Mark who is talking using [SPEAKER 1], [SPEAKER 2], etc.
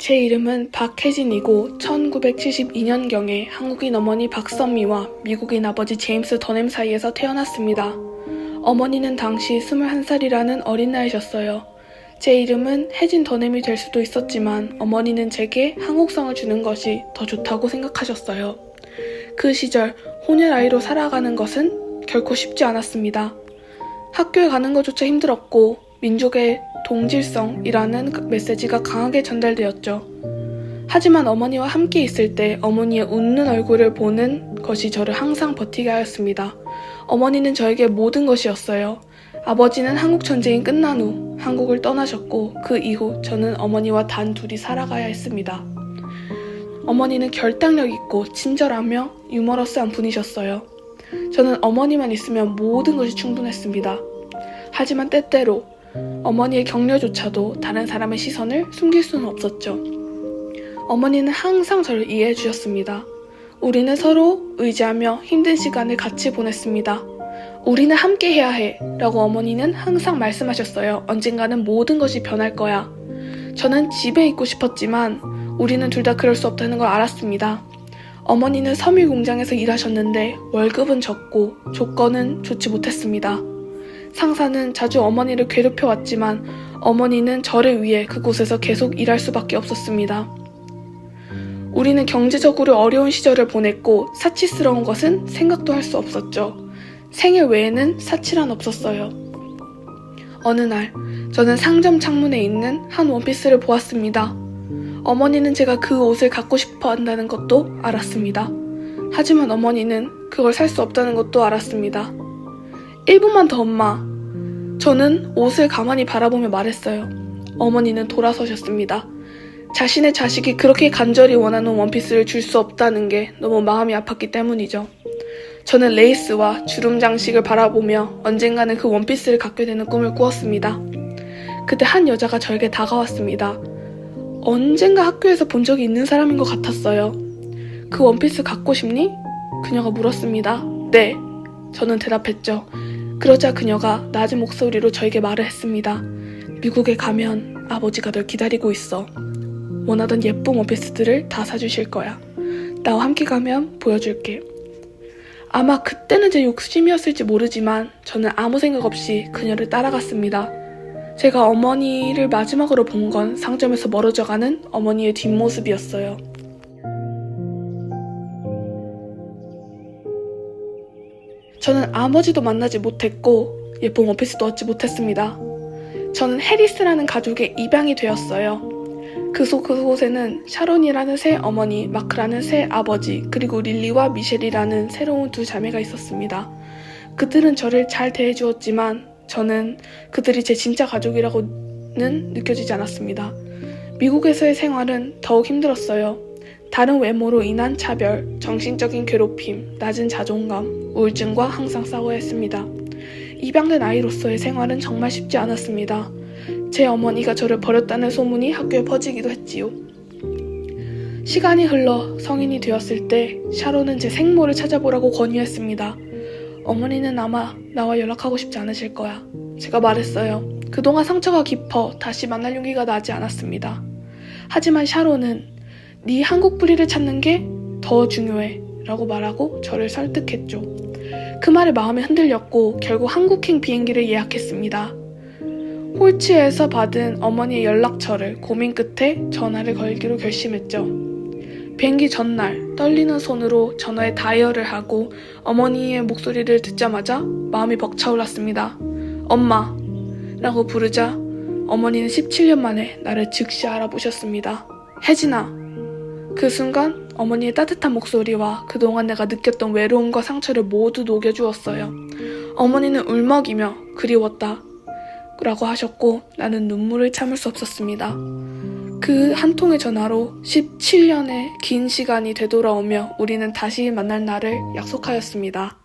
[SPEAKER 1] 제 이름은 박혜진이고 1972년경에 한국인 어머니 박선미와 미국인 아버지 제임스 더넴 사이에서 태어났습니다. 어머니는 당시 21살이라는 어린 나이셨어요. 제 이름은 혜진 더넴이 될 수도 있었지만 어머니는 제게 한국성을 주는 것이 더 좋다고 생각하셨어요. 그 시절 혼혈 아이로 살아가는 것은 결코 쉽지 않았습니다. 학교에 가는 것조차 힘들었고 민족의 동질성이라는 메시지가 강하게 전달되었죠. 하지만 어머니와 함께 있을 때 어머니의 웃는 얼굴을 보는 것이 저를 항상 버티게 하였습니다. 어머니는 저에게 모든 것이었어요. 아버지는 한국 전쟁이 끝난 후 한국을 떠나셨고 그 이후 저는 어머니와 단둘이 살아가야 했습니다. 어머니는 결단력 있고 친절하며 유머러스한 분이셨어요. 저는 어머니만 있으면 모든 것이 충분했습니다. 하지만 때때로 어머니의 격려조차도 다른 사람의 시선을 숨길 수는 없었죠. 어머니는 항상 저를 이해해 주셨습니다. 우리는 서로 의지하며 힘든 시간을 같이 보냈습니다. 우리는 함께 해야 해 라고 어머니는 항상 말씀하셨어요. 언젠가는 모든 것이 변할 거야. 저는 집에 있고 싶었지만 우리는 둘 다 그럴 수 없다는 걸 알았습니다. 어머니는 섬유 공장에서 일하셨는데 월급은 적고 조건은 좋지 못했습니다. 상사는 자주 어머니를 괴롭혀왔지만 어머니는 저를 위해 그곳에서 계속 일할 수밖에 없었습니다. 우리는 경제적으로 어려운 시절을 보냈고 사치스러운 것은 생각도 할 수 없었죠. 생일 외에는 사치란 없었어요. 어느 날 저는 상점 창문에 있는 한 원피스를 보았습니다. 어머니는 제가 그 옷을 갖고 싶어 한다는 것도 알았습니다. 하지만 어머니는 그걸 살 수 없다는 것도 알았습니다. 1분만 더 엄마. 저는 옷을 가만히 바라보며 말했어요. 어머니는 돌아서셨습니다. 자신의 자식이 그렇게 간절히 원하는 원피스를 줄 수 없다는 게 너무 마음이 아팠기 때문이죠. 저는 레이스와 주름 장식을 바라보며 언젠가는 그 원피스를 갖게 되는 꿈을 꾸었습니다. 그때 한 여자가 저에게 다가왔습니다. 언젠가 학교에서 본 적이 있는 사람인 것 같았어요. 그 원피스 갖고 싶니? 그녀가 물었습니다. 네. 저는 대답했죠. 그러자 그녀가 낮은 목소리로 저에게 말을 했습니다. 미국에 가면 아버지가 널 기다리고 있어. 원하던 예쁜 원피스들을 다 사주실 거야. 나와 함께 가면 보여줄게. 아마 그때는 제 욕심이었을지 모르지만 저는 아무 생각 없이 그녀를 따라갔습니다. 제가 어머니를 마지막으로 본 건 상점에서 멀어져가는 어머니의 뒷모습이었어요. 저는 아버지도 만나지 못했고 예쁜 원피스도 얻지 못했습니다. 저는 해리스라는 가족의 입양이 되었어요. 그곳에는 샤론이라는 새 어머니, 마크라는 새 아버지, 그리고 릴리와 미셸이라는 새로운 두 자매가 있었습니다. 그들은 저를 잘 대해주었지만 저는 그들이 제 진짜 가족이라고는 느껴지지 않았습니다. 미국에서의 생활은 더욱 힘들었어요. 다른 외모로 인한 차별, 정신적인 괴롭힘, 낮은 자존감, 우울증과 항상 싸워야 했습니다. 입양된 아이로서의 생활은 정말 쉽지 않았습니다. 제 어머니가 저를 버렸다는 소문이 학교에 퍼지기도 했지요. 시간이 흘러 성인이 되었을 때 샤론은 제 생모를 찾아보라고 권유했습니다. 어머니는 아마 나와 연락하고 싶지 않으실 거야. 제가 말했어요. 그동안 상처가 깊어 다시 만날 용기가 나지 않았습니다. 하지만 샤론은 네 한국 뿌리를 찾는 게 더 중요해 라고 말하고 저를 설득했죠. 그 말에 마음이 흔들렸고 결국 한국행 비행기를 예약했습니다. 홀츠에서 받은 어머니의 연락처를 고민 끝에 전화를 걸기로 결심했죠. 비행기 전날 떨리는 손으로 전화에 다이얼을 하고 어머니의 목소리를 듣자마자 마음이 벅차올랐습니다. 엄마! 라고 부르자 어머니는 17년 만에 나를 즉시 알아보셨습니다. 혜진아! 그 순간 어머니의 따뜻한 목소리와 그동안 내가 느꼈던 외로움과 상처를 모두 녹여주었어요. 어머니는 울먹이며 그리웠다 라고 하셨고 나는 눈물을 참을 수 없었습니다. 그 한 통의 전화로 17년의 긴 시간이 되돌아오며 우리는 다시 만날 날을 약속하였습니다.